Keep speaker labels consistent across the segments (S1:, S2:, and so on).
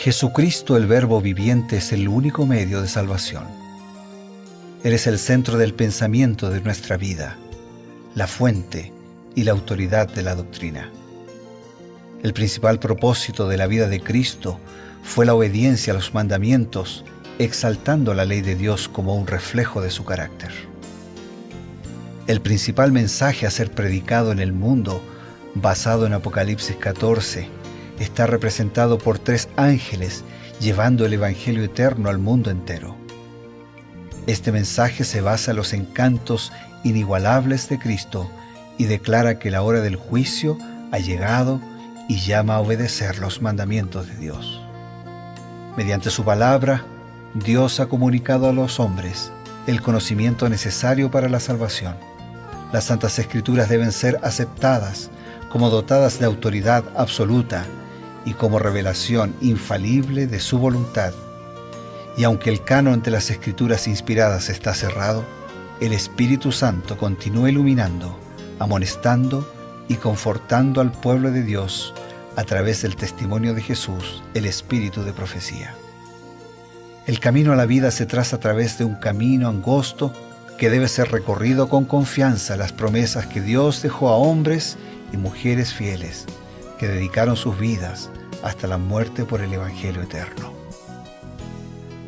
S1: Jesucristo, el Verbo viviente, es el único medio de salvación. Él es el centro del pensamiento de nuestra vida, la fuente y la autoridad de la doctrina. El principal propósito de la vida de Cristo fue la obediencia a los mandamientos, exaltando la ley de Dios como un reflejo de su carácter. El principal mensaje a ser predicado en el mundo, basado en Apocalipsis 14, está representado por 3 ángeles llevando el Evangelio eterno al mundo entero. Este mensaje se basa en los encantos inigualables de Cristo y declara que la hora del juicio ha llegado y llama a obedecer los mandamientos de Dios. Mediante su palabra, Dios ha comunicado a los hombres el conocimiento necesario para la salvación. Las Santas Escrituras deben ser aceptadas como dotadas de autoridad absoluta y como revelación infalible de su voluntad. Y aunque el canon de las Escrituras inspiradas está cerrado, el Espíritu Santo continúa iluminando, amonestando y confortando al pueblo de Dios a través del testimonio de Jesús, el Espíritu de profecía. El camino a la vida se traza a través de un camino angosto que debe ser recorrido con confianza en las promesas que Dios dejó a hombres y mujeres fieles que dedicaron sus vidas hasta la muerte por el Evangelio eterno.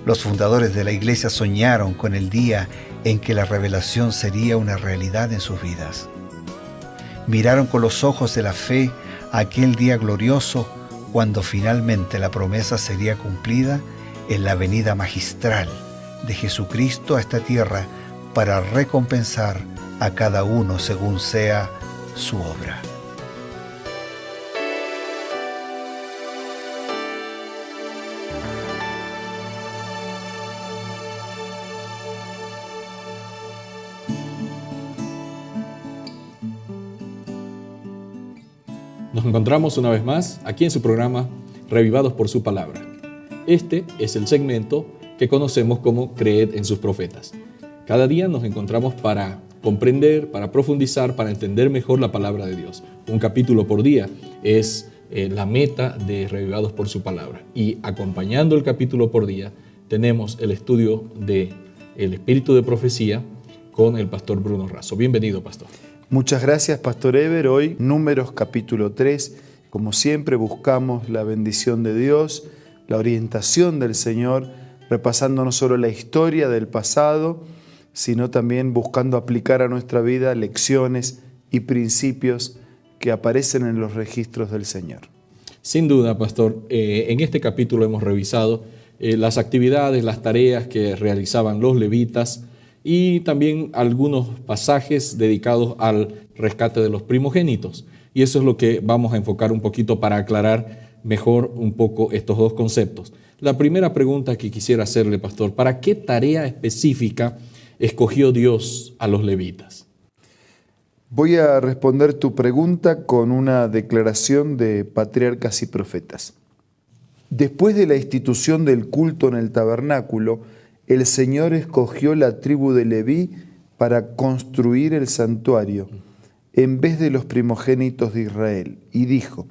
S1: Los fundadores de la Iglesia soñaron con el día en que la revelación sería una realidad en sus vidas. Miraron con los ojos de la fe aquel día glorioso cuando finalmente la promesa sería cumplida en la venida magistral de Jesucristo a esta tierra para recompensar a cada uno según sea su obra.
S2: Nos encontramos una vez más aquí en su programa Revivados por su Palabra. Este es el segmento que conocemos como Creed en sus profetas. Cada día nos encontramos para comprender, para profundizar, para entender mejor la palabra de Dios. Un capítulo por día es la meta de Revivados por su Palabra. Y acompañando el capítulo por día, tenemos el estudio del Espíritu de Profecía con el pastor Bruno Razo. Bienvenido, pastor.
S3: Muchas gracias, Pastor Eber. Hoy, Números capítulo 3. Como siempre, buscamos la bendición de Dios, la orientación del Señor, repasando no solo la historia del pasado, sino también buscando aplicar a nuestra vida lecciones y principios que aparecen en los registros del Señor.
S2: Sin duda, pastor, en este capítulo hemos revisado las actividades, las tareas que realizaban los levitas y también algunos pasajes dedicados al rescate de los primogénitos. Y eso es lo que vamos a enfocar un poquito para aclarar mejor un poco estos dos conceptos. La primera pregunta que quisiera hacerle, pastor, ¿para qué tarea específica escogió Dios a los levitas?
S3: Voy a responder tu pregunta con una declaración de patriarcas y profetas. Después de la institución del culto en el tabernáculo, el Señor escogió la tribu de Leví para construir el santuario en vez de los primogénitos de Israel, y dijo: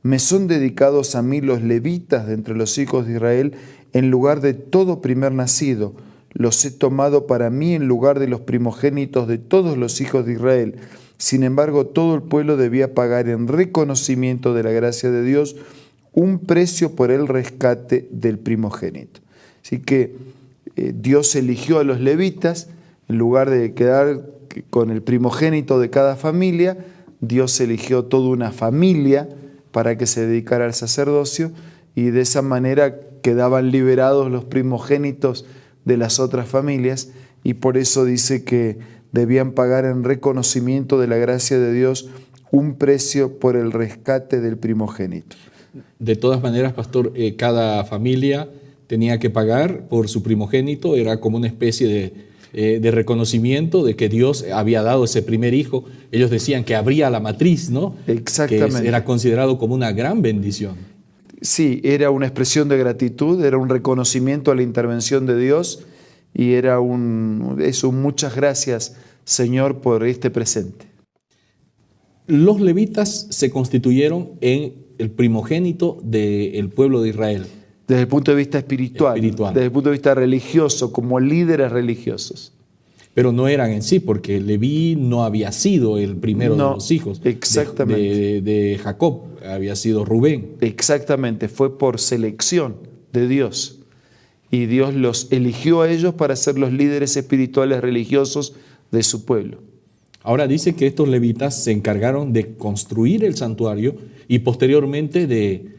S3: me son dedicados a mí los levitas de entre los hijos de Israel en lugar de todo primer nacido. Los he tomado para mí en lugar de los primogénitos de todos los hijos de Israel. Sin embargo, todo el pueblo debía pagar en reconocimiento de la gracia de Dios un precio por el rescate del primogénito. Así que Dios eligió a los levitas en lugar de quedar con el primogénito de cada familia. Dios eligió toda una familia para que se dedicara al sacerdocio, y de esa manera quedaban liberados los primogénitos de las otras familias, y por eso dice que debían pagar en reconocimiento de la gracia de Dios un precio por el rescate del primogénito.
S2: De todas maneras, pastor, cada familia tenía que pagar por su primogénito, era como una especie de reconocimiento de que Dios había dado ese primer hijo. Ellos decían que abría la matriz, ¿no?
S3: Exactamente.
S2: Que era considerado como una gran bendición.
S3: Sí, era una expresión de gratitud, era un reconocimiento a la intervención de Dios, y era muchas gracias, Señor, por este presente.
S2: Los levitas se constituyeron en el primogénito del pueblo de Israel.
S3: Desde el punto de vista espiritual, desde el punto de vista religioso, como líderes religiosos.
S2: Pero no eran en sí, porque Leví no había sido el primero de los hijos de Jacob, había sido Rubén.
S3: Exactamente, fue por selección de Dios. Y Dios los eligió a ellos para ser los líderes espirituales religiosos de su pueblo.
S2: Ahora dice que estos levitas se encargaron de construir el santuario y posteriormente de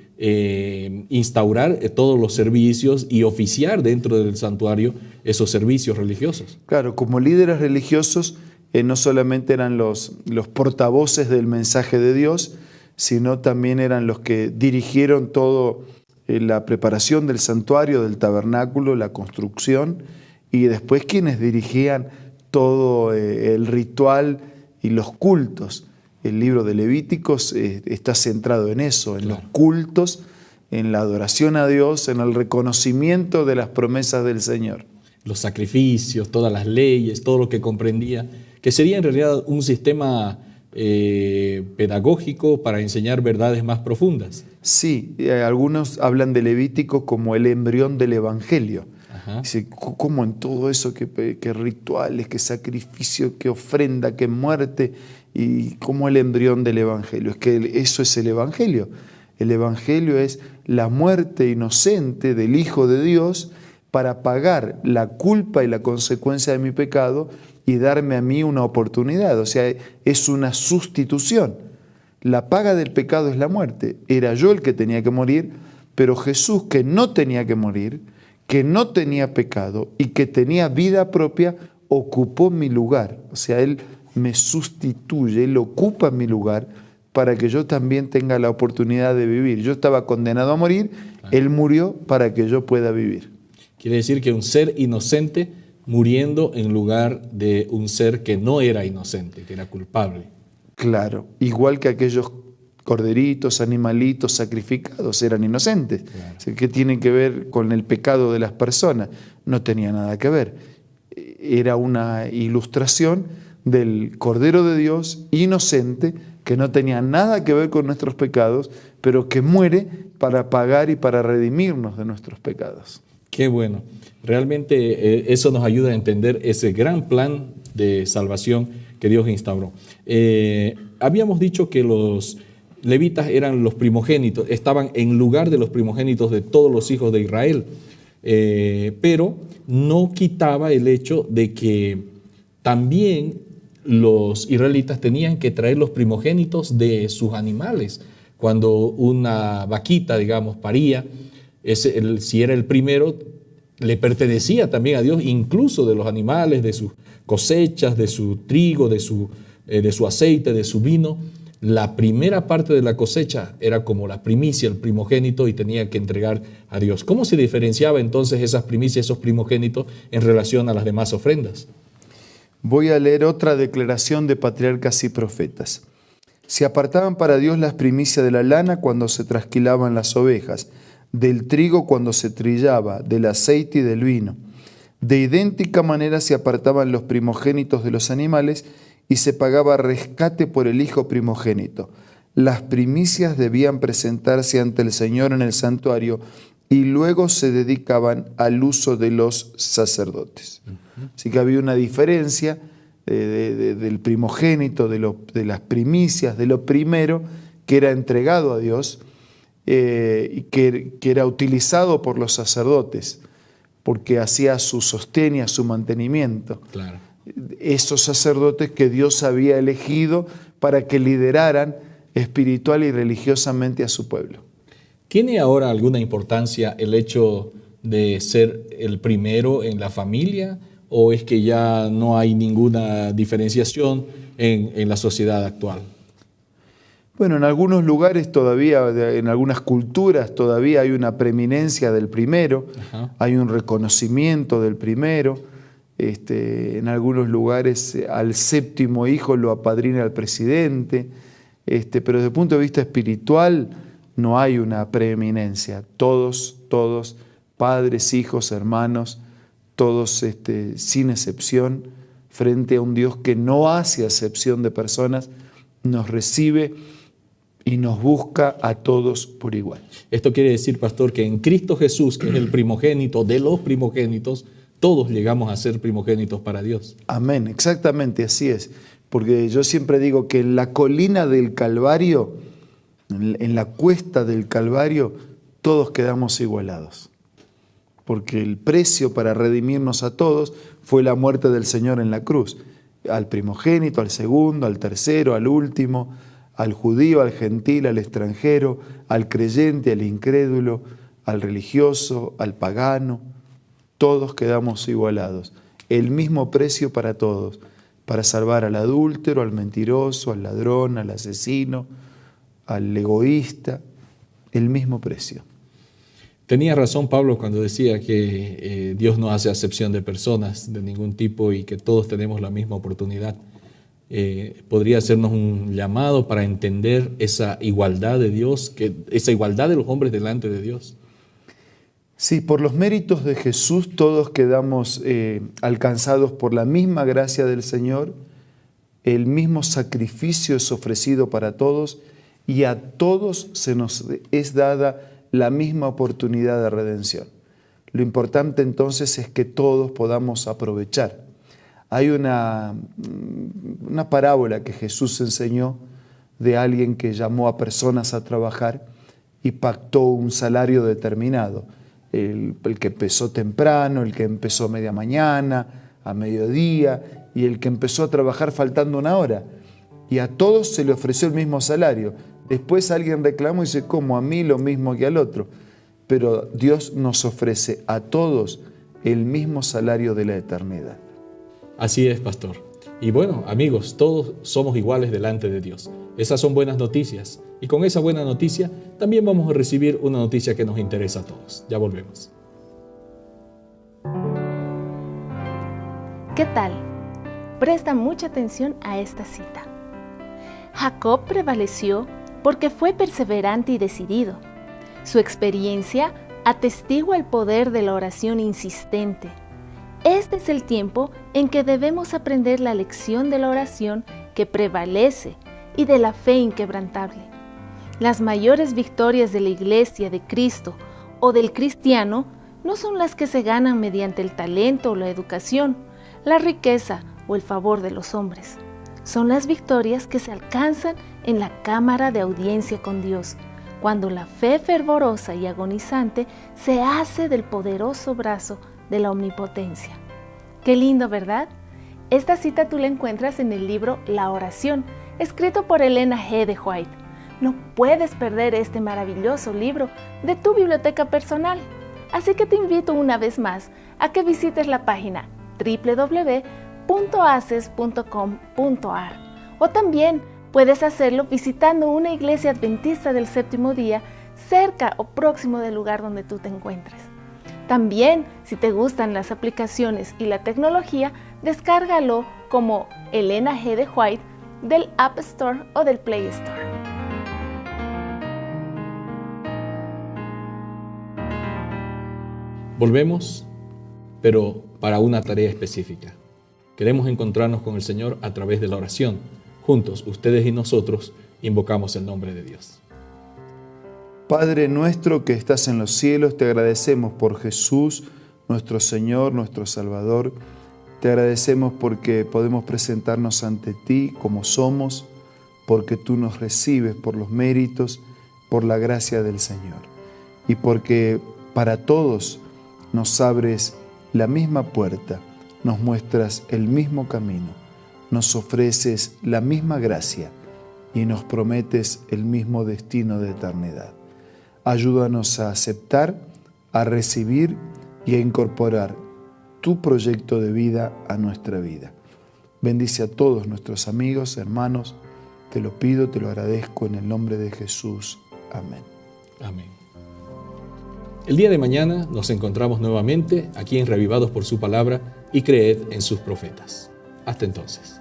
S2: instaurar todos los servicios y oficiar dentro del santuario esos servicios religiosos.
S3: Claro, como líderes religiosos no solamente eran los portavoces del mensaje de Dios, sino también eran los que dirigieron todo la preparación del santuario, del tabernáculo, la construcción, y después quienes dirigían todo el ritual y los cultos. El libro de Levíticos está centrado en eso, en los cultos, en la adoración a Dios, en el reconocimiento de las promesas del Señor.
S2: Los sacrificios, todas las leyes, todo lo que comprendía, que sería en realidad un sistema pedagógico para enseñar verdades más profundas.
S3: Sí, algunos hablan de Levítico como el embrión del Evangelio. Dice, ¿cómo en todo eso, que rituales, que sacrificio, que ofrenda, que muerte, y como el embrión del Evangelio? Es que eso es el Evangelio. El Evangelio es la muerte inocente del Hijo de Dios para pagar la culpa y la consecuencia de mi pecado y darme a mí una oportunidad. O sea, es una sustitución. La paga del pecado es la muerte. Era yo el que tenía que morir, pero Jesús, que no tenía que morir, que no tenía pecado y que tenía vida propia, ocupó mi lugar. O sea, Él me sustituye, Él ocupa mi lugar para que yo también tenga la oportunidad de vivir. Yo estaba condenado a morir, Él murió para que yo pueda vivir.
S2: Quiere decir que un ser inocente muriendo en lugar de un ser que no era inocente, que era culpable.
S3: Claro, igual que aquellos corderitos, animalitos sacrificados eran inocentes. Claro. O sea, ¿qué tiene que ver con el pecado de las personas? No tenía nada que ver. Era una ilustración del Cordero de Dios inocente que no tenía nada que ver con nuestros pecados, pero que muere para pagar y para redimirnos de nuestros pecados.
S2: Qué bueno. Realmente eso nos ayuda a entender ese gran plan de salvación que Dios instauró. Habíamos dicho que los levitas eran los primogénitos, estaban en lugar de los primogénitos de todos los hijos de Israel, pero no quitaba el hecho de que también los israelitas tenían que traer los primogénitos de sus animales. Cuando una vaquita, digamos, paría, si era el primero, le pertenecía también a Dios, incluso de los animales, de sus cosechas, de su trigo, de su aceite, de su vino. La primera parte de la cosecha era como la primicia, el primogénito, y tenía que entregar a Dios. ¿Cómo se diferenciaba entonces esas primicias, esos primogénitos, en relación a las demás ofrendas?
S3: Voy a leer otra declaración de patriarcas y profetas. Se apartaban para Dios las primicias de la lana cuando se trasquilaban las ovejas, del trigo cuando se trillaba, del aceite y del vino. De idéntica manera se apartaban los primogénitos de los animales y se pagaba rescate por el hijo primogénito. Las primicias debían presentarse ante el Señor en el santuario y luego se dedicaban al uso de los sacerdotes. Así que había una diferencia del primogénito, de las primicias, de lo primero que era entregado a Dios y que era utilizado por los sacerdotes, porque hacía su sostén y a su mantenimiento.
S2: Claro.
S3: Esos sacerdotes que Dios había elegido para que lideraran espiritual y religiosamente a su pueblo.
S2: ¿Tiene ahora alguna importancia el hecho de ser el primero en la familia, o es que ya no hay ninguna diferenciación en la sociedad actual?
S3: Bueno, en algunos lugares todavía, en algunas culturas todavía hay una preeminencia del primero, hay un reconocimiento del primero. En algunos lugares al séptimo hijo lo apadrina el presidente, pero desde el punto de vista espiritual no hay una preeminencia. Todos, padres, hijos, hermanos, todos sin excepción, frente a un Dios que no hace acepción de personas, nos recibe y nos busca a todos por igual.
S2: Esto quiere decir, pastor, que en Cristo Jesús, que es el primogénito de los primogénitos, todos llegamos a ser primogénitos para Dios.
S3: Amén, exactamente, así es. Porque yo siempre digo que en la colina del Calvario, en la cuesta del Calvario, todos quedamos igualados. Porque el precio para redimirnos a todos fue la muerte del Señor en la cruz. Al primogénito, al segundo, al tercero, al último, al judío, al gentil, al extranjero, al creyente, al incrédulo, al religioso, al pagano. Todos quedamos igualados. El mismo precio para todos, para salvar al adúltero, al mentiroso, al ladrón, al asesino, al egoísta, el mismo precio.
S2: Tenía razón Pablo cuando decía que Dios no hace acepción de personas de ningún tipo y que todos tenemos la misma oportunidad. Podría hacernos un llamado para entender esa igualdad de Dios, esa igualdad de los hombres delante de Dios.
S3: Sí, por los méritos de Jesús todos quedamos alcanzados por la misma gracia del Señor, el mismo sacrificio es ofrecido para todos y a todos se nos es dada la misma oportunidad de redención. Lo importante entonces es que todos podamos aprovechar. Hay una parábola que Jesús enseñó de alguien que llamó a personas a trabajar y pactó un salario determinado. El que empezó temprano, el que empezó a media mañana, a mediodía, y el que empezó a trabajar faltando una hora. Y a todos se le ofreció el mismo salario. Después alguien reclamó y dice, ¿cómo? A mí lo mismo que al otro. Pero Dios nos ofrece a todos el mismo salario de la eternidad.
S2: Así es, pastor. Y bueno, amigos, todos somos iguales delante de Dios. Esas son buenas noticias. Y con esa buena noticia también vamos a recibir una noticia que nos interesa a todos. Ya volvemos.
S4: ¿Qué tal? Presta mucha atención a esta cita. Jacob prevaleció porque fue perseverante y decidido. Su experiencia atestigua el poder de la oración insistente. Este es el tiempo en que debemos aprender la lección de la oración que prevalece y de la fe inquebrantable. Las mayores victorias de la Iglesia de Cristo o del cristiano no son las que se ganan mediante el talento o la educación, la riqueza o el favor de los hombres. Son las victorias que se alcanzan en la cámara de audiencia con Dios, cuando la fe fervorosa y agonizante se hace del poderoso brazo de la omnipotencia. Qué lindo, ¿verdad? Esta cita tú la encuentras en el libro La Oración, escrito por Elena G. de White. No puedes perder este maravilloso libro de tu biblioteca personal. Así que te invito una vez más a que visites la página www.aces.com.ar o también puedes hacerlo visitando una iglesia adventista del séptimo día cerca o próximo del lugar donde tú te encuentres. También, si te gustan las aplicaciones y la tecnología, descárgalo como Elena G. de White del App Store o del Play Store.
S2: Volvemos, pero para una tarea específica. Queremos encontrarnos con el Señor a través de la oración. Juntos, ustedes y nosotros, invocamos el nombre de Dios.
S3: Padre nuestro que estás en los cielos, te agradecemos por Jesús, nuestro Señor, nuestro Salvador. Te agradecemos porque podemos presentarnos ante ti como somos, porque tú nos recibes por los méritos, por la gracia del Señor. Y porque para todos nos abres la misma puerta, nos muestras el mismo camino, nos ofreces la misma gracia y nos prometes el mismo destino de eternidad. Ayúdanos a aceptar, a recibir y a incorporar tu proyecto de vida a nuestra vida. Bendice a todos nuestros amigos, hermanos. Te lo pido, te lo agradezco en el nombre de Jesús. Amén.
S2: Amén. El día de mañana nos encontramos nuevamente aquí en Revivados por su Palabra y creed en sus profetas. Hasta entonces.